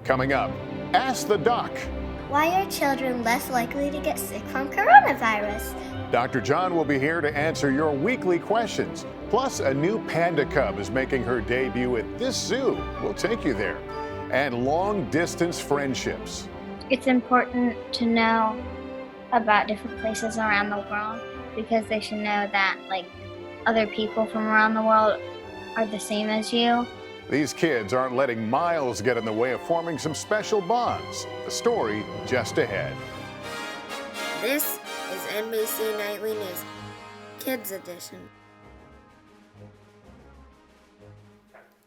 Coming up, Ask the Doc. Why are children less likely to get sick from coronavirus? Dr. John will be here to answer your weekly questions. Plus, a new panda cub is making her debut at this zoo. We'll take you there. And long-distance friendships. It's important to know about different places around the world because they should know that, like, other people from around the world are the same as you. These kids aren't letting miles get in the way of forming some special bonds. The story just ahead. This is NBC Nightly News, Kids Edition.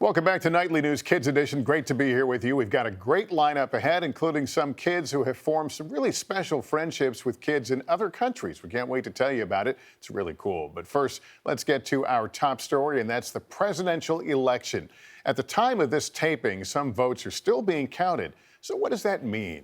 Welcome back to Nightly News Kids Edition. Great to be here with you. We've got a great lineup ahead, including some kids who have formed some really special friendships with kids in other countries. We can't wait to tell you about it. It's really cool. But first, let's get to our top story, and that's the presidential election. At the time of this taping, some votes are still being counted. So what does that mean?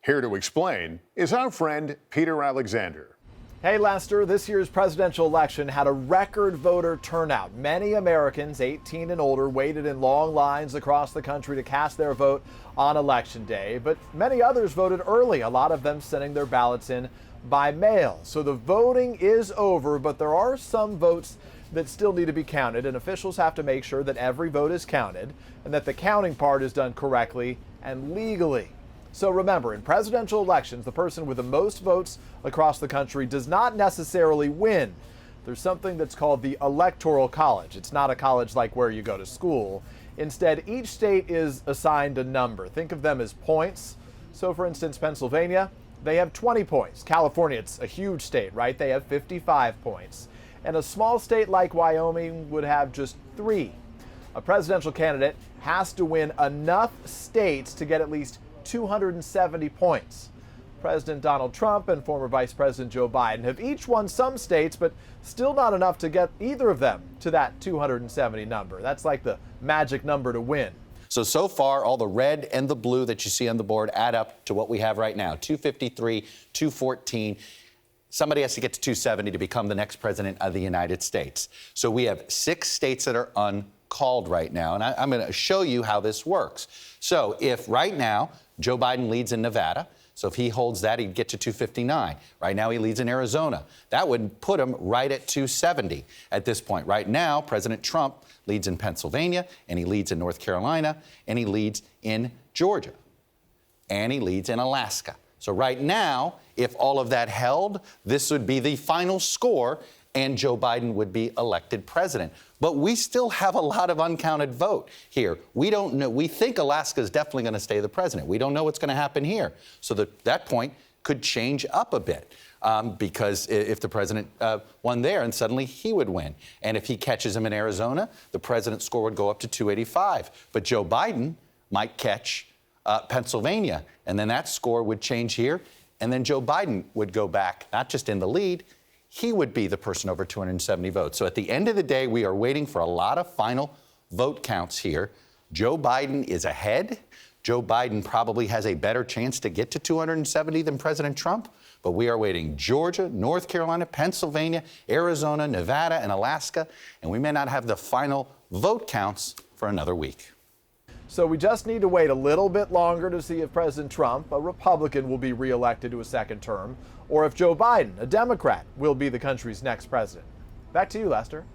Here to explain is our friend Peter Alexander. Hey Lester, this year's presidential election had a record voter turnout. Many Americans 18 and older waited in long lines across the country to cast their vote on Election Day, but many others voted early, a lot of them sending their ballots in by mail. So the voting is over, but there are some votes that still need to be counted, and officials have to make sure that every vote is counted and that the counting part is done correctly and legally. So remember, in presidential elections, the person with the most votes across the country does not necessarily win. There's something that's called the Electoral College. It's not a college like where you go to school. Instead, each state is assigned a number. Think of them as points. So for instance, Pennsylvania, they have 20 points. California, it's a huge state, right? They have 55 points. And a small state like Wyoming would have just 3. A presidential candidate has to win enough states to get at least 270 points. President Donald Trump and former Vice President Joe Biden have each won some states, but still not enough to get either of them to that 270 number. That's like the magic number to win. So far, all the red and the blue that you see on the board add up to what we have right now, 253, 214. Somebody has to get to 270 to become the next president of the United States. So we have 6 states that are uncalled right now, and I'm going to show you how this works. So if right now Joe Biden leads in Nevada, so if he holds that, he'd get to 259. Right now he leads in Arizona. That would put him right at 270 at this point. Right now, President Trump leads in Pennsylvania, and he leads in North Carolina, and he leads in Georgia, and he leads in Alaska. So right now, if all of that held, this would be the final score, and Joe Biden would be elected president. But we still have a lot of uncounted vote here. We don't know. We think Alaska is definitely going to stay the president. We don't know what's going to happen here. So that point could change up a bit because if the president won there, and suddenly he would win. And if he catches him in Arizona, the president's score would go up to 285. But Joe Biden might catch Pennsylvania, and then that score would change here. And then Joe Biden would go back, not just in the lead, he would be the person over 270 votes. So at the end of the day, we are waiting for a lot of final vote counts here. Joe Biden is ahead. Joe Biden probably has a better chance to get to 270 than President Trump. But we are waiting Georgia, North Carolina, Pennsylvania, Arizona, Nevada, and Alaska. And we may not have the final vote counts for another week. So we just need to wait a little bit longer to see if President Trump, a Republican, will be reelected to a second term, or if Joe Biden, a Democrat, will be the country's next president. Back to you, Lester.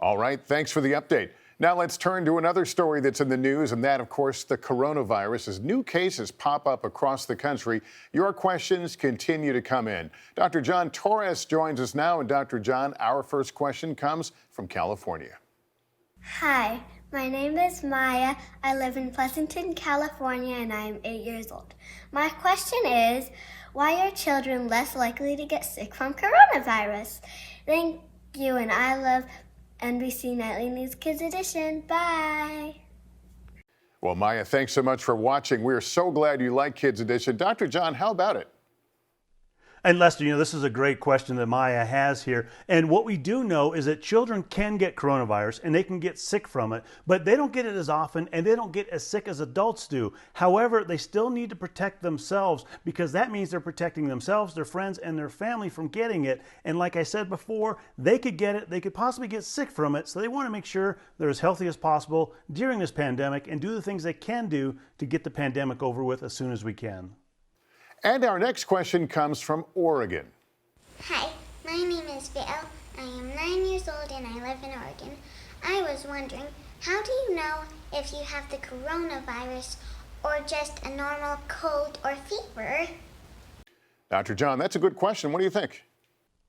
All right, thanks for the update. Now let's turn to another story that's in the news, and that, of course, the coronavirus. As new cases pop up across the country, your questions continue to come in. Dr. John Torres joins us now, and Dr. John, our first question comes from California. Hi, my name is Maya. I live in Pleasanton, California, and I am 8 years old. My question is, why are children less likely to get sick from coronavirus? Thank you, and I love NBC Nightly News Kids Edition. Bye. Well, Maya, thanks so much for watching. We are so glad you like Kids Edition. Dr. John, how about it? And Lester, this is a great question that Maya has here. And what we do know is that children can get coronavirus and they can get sick from it, but they don't get it as often and they don't get as sick as adults do. However, they still need to protect themselves because that means they're protecting themselves, their friends, and their family from getting it. And like I said before, they could get it, they could possibly get sick from it. So they want to make sure they're as healthy as possible during this pandemic and do the things they can do to get the pandemic over with as soon as we can. And our next question comes from Oregon. Hi, my name is Vale. I am 9 years old and I live in Oregon. I was wondering, how do you know if you have the coronavirus or just a normal cold or fever? Dr. John, that's a good question. What do you think?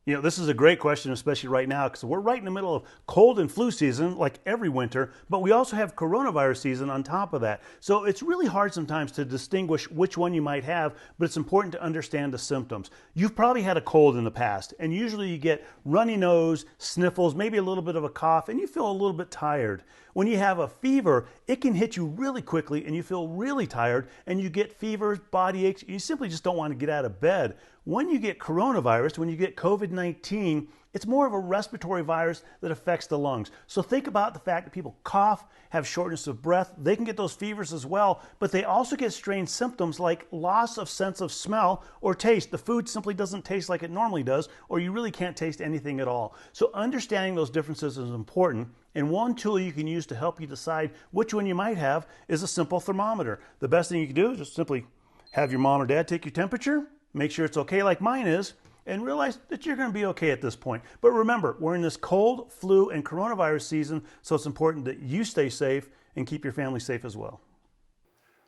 This is a great question, especially right now, because we're right in the middle of cold and flu season, like every winter, but we also have coronavirus season on top of that. So it's really hard sometimes to distinguish which one you might have, but it's important to understand the symptoms. You've probably had a cold in the past, and usually you get runny nose, sniffles, maybe a little bit of a cough, and you feel a little bit tired. When you have a fever, it can hit you really quickly, and you feel really tired, and you get fevers, body aches, you simply just don't want to get out of bed. When you get coronavirus, when you get COVID-19, it's more of a respiratory virus that affects the lungs. So think about the fact that people cough, have shortness of breath. They can get those fevers as well, but they also get strange symptoms like loss of sense of smell or taste. The food simply doesn't taste like it normally does, or you really can't taste anything at all. So understanding those differences is important. And one tool you can use to help you decide which one you might have is a simple thermometer. The best thing you can do is just simply have your mom or dad take your temperature, make sure it's okay like mine is, and realize that you're going to be okay at this point. But remember, we're in this cold, flu, and coronavirus season, so it's important that you stay safe and keep your family safe as well.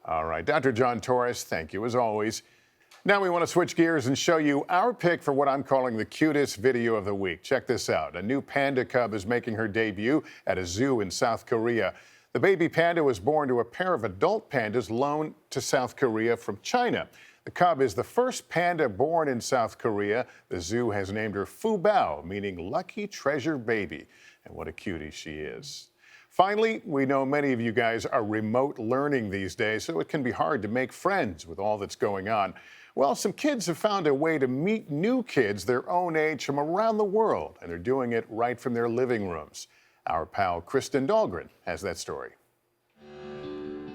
All right, Dr. John Torres, thank you as always. Now we want to switch gears and show you our pick for what I'm calling the cutest video of the week. Check this out. A new panda cub is making her debut at a zoo in South Korea. The baby panda was born to a pair of adult pandas loaned to South Korea from China. The cub is the first panda born in South Korea. The zoo has named her Fu Bao, meaning lucky treasure baby. And what a cutie she is. Finally, we know many of you guys are remote learning these days, so it can be hard to make friends with all that's going on. Well, some kids have found a way to meet new kids their own age from around the world, and they're doing it right from their living rooms. Our pal Kristen Dahlgren has that story.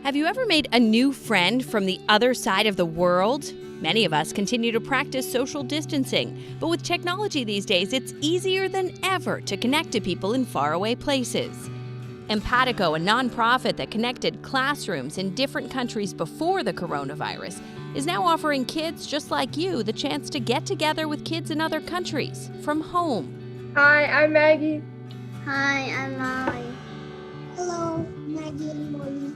Have you ever made a new friend from the other side of the world? Many of us continue to practice social distancing, but with technology these days, it's easier than ever to connect to people in faraway places. Empatico, a nonprofit that connected classrooms in different countries before the coronavirus, is now offering kids just like you the chance to get together with kids in other countries from home. Hi, I'm Maggie. Hi, I'm Molly. Hello, Maggie and Molly.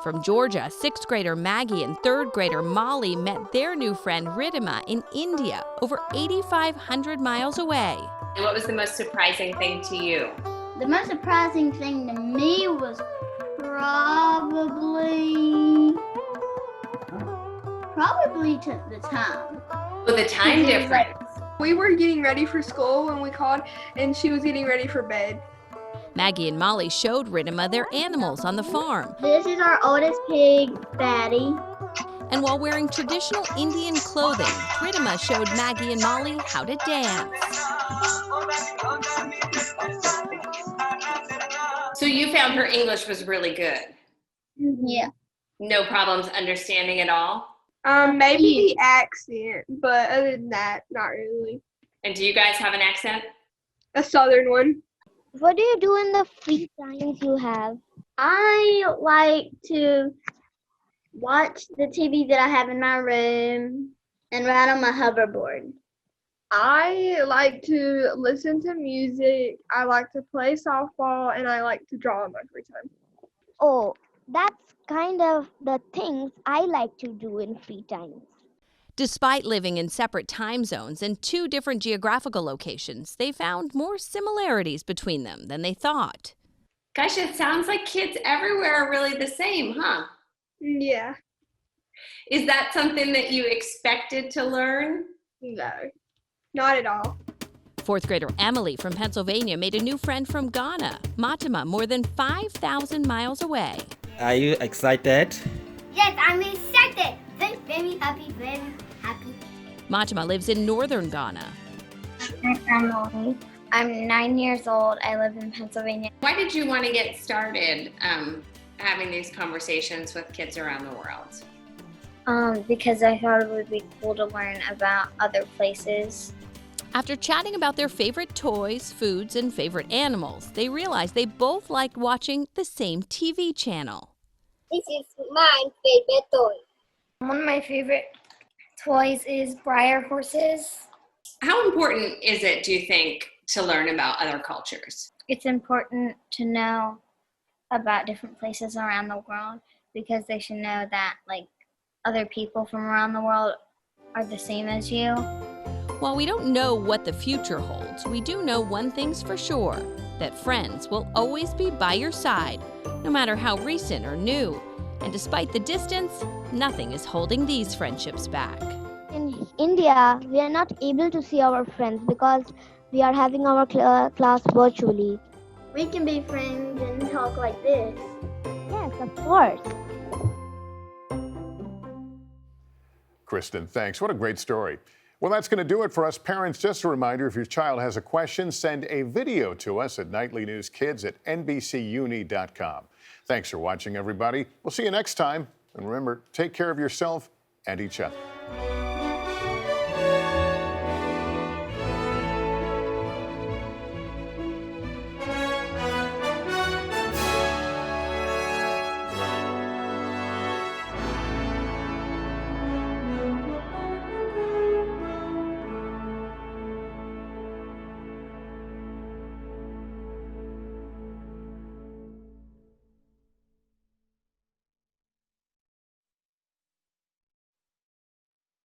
From Georgia, 6th grader Maggie and 3rd grader Molly met their new friend Ridhima in India, over 8,500 miles away. What was the most surprising thing to you? The most surprising thing to me was probably to the time. Well, the time difference. We were getting ready for school when we called, and she was getting ready for bed. Maggie and Molly showed Ridhima their animals on the farm. This is our oldest pig, Batty. And while wearing traditional Indian clothing, Ridhima showed Maggie and Molly how to dance. So you found her English was really good? Yeah. No problems understanding at all? Maybe the accent, but other than that, not really. And do you guys have an accent? A southern one. What do you do in the free times you have? I like to watch the TV that I have in my room and ride on my hoverboard. I like to listen to music, I like to play softball, and I like to draw in my free time. Oh, that's kind of the things I like to do in free times. Despite living in separate time zones and 2 different geographical locations, they found more similarities between them than they thought. Gosh, it sounds like kids everywhere are really the same, huh? Yeah. Is that something that you expected to learn? No, not at all. 4th grader Emily from Pennsylvania made a new friend from Ghana, Matima, more than 5,000 miles away. Are you excited? Yes, I'm excited. Very happy, very happy. Matima lives in northern Ghana. I'm Emily. I'm 9 years old. I live in Pennsylvania. Why did you want to get started having these conversations with kids around the world? Because I thought it would be cool to learn about other places. After chatting about their favorite toys, foods, and favorite animals, they realized they both liked watching the same TV channel. This is my favorite toy. One of my favorite toys is Breyer horses. How important is it, do you think, to learn about other cultures? It's important to know about different places around the world because they should know that other people from around the world are the same as you. While we don't know what the future holds, we do know one thing's for sure, that friends will always be by your side, no matter how recent or new. And despite the distance, nothing is holding these friendships back. In India, we are not able to see our friends because we are having our class virtually. We can be friends and talk like this. Yes, of course. Kristen, thanks. What a great story. Well, that's going to do it for us parents. Just a reminder, if your child has a question, send a video to us at nightlinewskids@nbcuni.com. Thanks for watching, everybody. We'll see you next time. And remember, take care of yourself and each other.